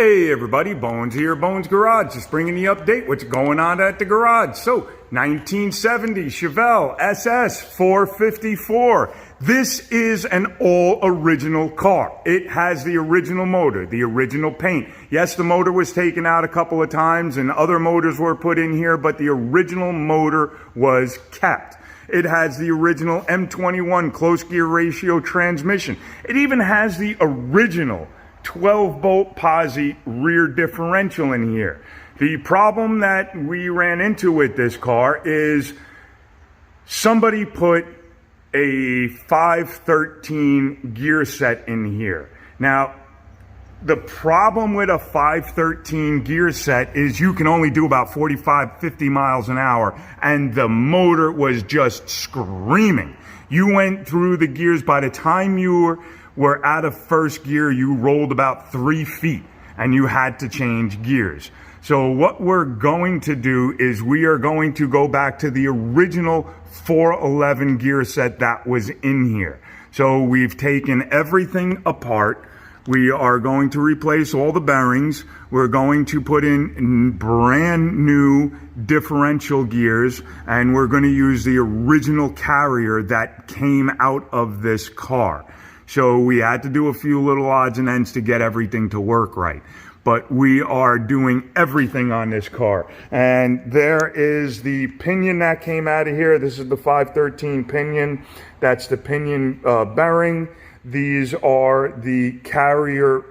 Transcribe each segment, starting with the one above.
Hey everybody, Bones here, Bones Garage, just bringing the update, what's going on at the garage. So, 1970 Chevelle SS 454. This is an all original car. It has the original motor, the original paint. Yes, the motor was taken out a couple of times and other motors were put in here, but the original motor was kept. It has the original M21 close gear ratio transmission. It even has the original 12-bolt posi rear differential in here. The problem that we ran into with this car is somebody put a 513 gear set in here. Now, the problem with a 513 gear set is you can only do about 45, 50 miles an hour, and the motor was just screaming. You went through the gears. By the time you were out of first gear, you rolled about 3 feet and you had to change gears. So what we're going to do is we are going to go back to the original 411 gear set that was in here. So we've taken everything apart. We are going to replace all the bearings. We're going to put in brand new differential gears, and we're going to use the original carrier that came out of this car. So we had to do a few little odds and ends to get everything to work right. But we are doing everything on this car. And there is the pinion that came out of here. This is the 513 pinion. That's the pinion bearing. These are the carrier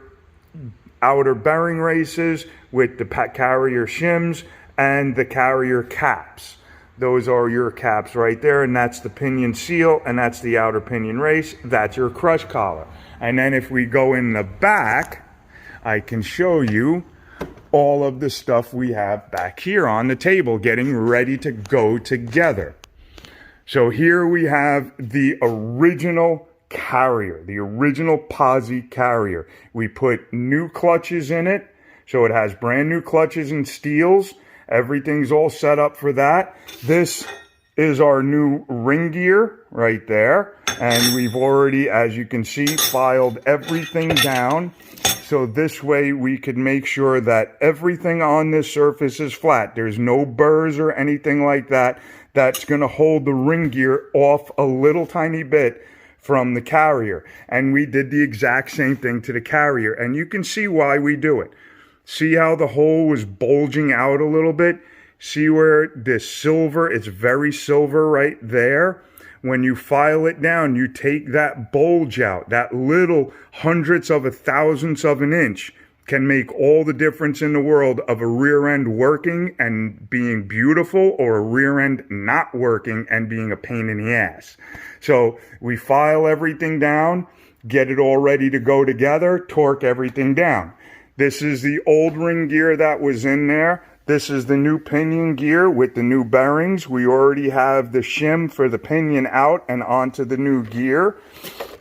outer bearing races with the carrier shims and the carrier caps. Those are your caps right there, and that's the pinion seal, and that's the outer pinion race. That's your crush collar. And then if we go in the back, I can show you all of the stuff we have back here on the table getting ready to go together. So here we have the original carrier, the original posi carrier. We put new clutches in it, so it has brand new clutches and steels. Everything's all set up for that. This is our new ring gear right there. And we've already, as you can see, filed everything down. So this way we could make sure that everything on this surface is flat. There's no burrs or anything like that that's going to hold the ring gear off a little tiny bit from the carrier. And we did the exact same thing to the carrier. And you can see why we do it. See how the hole was bulging out a little bit? See where this silver, it's very silver right there. When you file it down, you take that bulge out. That little hundredths of a thousandths of an inch can make all the difference in the world of a rear end working and being beautiful, or a rear end not working and being a pain in the ass. So we file everything down, get it all ready to go together, torque everything down. This is the old ring gear that was in there. This is the new pinion gear with the new bearings. We already have the shim for the pinion out and onto the new gear.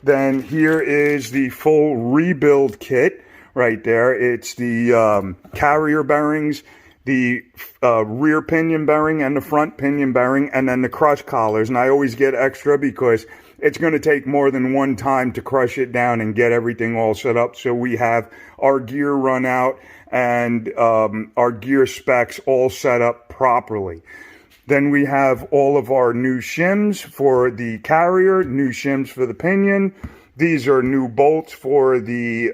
Then here is the full rebuild kit right there. It's the carrier bearings, the rear pinion bearing and the front pinion bearing, and then the crush collars. And I always get extra because it's going to take more than one time to crush it down and get everything all set up. So we have our gear run out and our gear specs all set up properly. Then we have all of our new shims for the carrier, new shims for the pinion. These are new bolts for the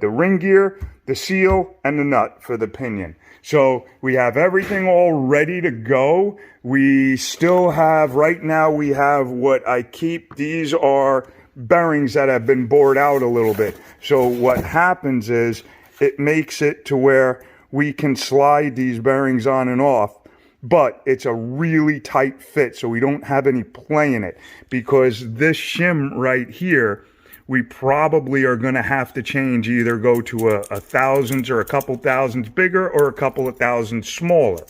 ring gear, the seal, and the nut for the pinion. So we have everything all ready to go. We still have, right now we have what I keep, these are bearings that have been bored out a little bit. So what happens is it makes it to where we can slide these bearings on and off, but it's a really tight fit, so we don't have any play in it. Because this shim right here, we probably are going to have to change, either go to a thousandths or a couple thousandths bigger or a couple of thousandths smaller.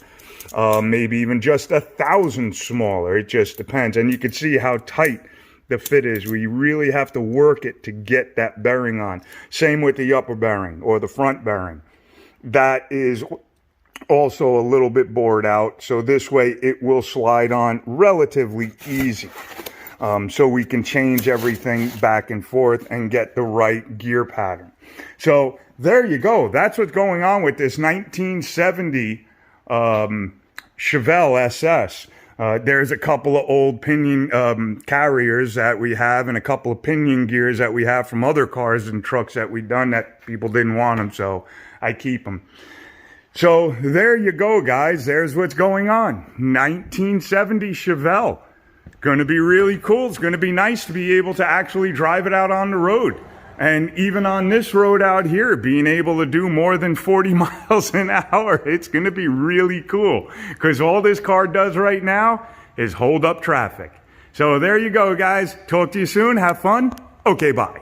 Maybe even just 1,000 smaller. It just depends. And you can see how tight the fit is. We really have to work it to get that bearing on. Same with the upper bearing or the front bearing. That is also a little bit bored out. So this way it will slide on relatively easy. So we can change everything back and forth and get the right gear pattern. So there you go. That's what's going on with this 1970 Chevelle SS. There's a couple of old pinion carriers that we have, and a couple of pinion gears that we have from other cars and trucks that we done that people didn't want them, so I keep them. So there you go, guys. There's what's going on. 1970 Chevelle. Going to be really cool. It's going to be nice to be able to actually drive it out on the road. And even on this road out here, being able to do more than 40 miles an hour, it's going to be really cool. Because all this car does right now is hold up traffic. So there you go, guys. Talk to you soon. Have fun. Okay, bye.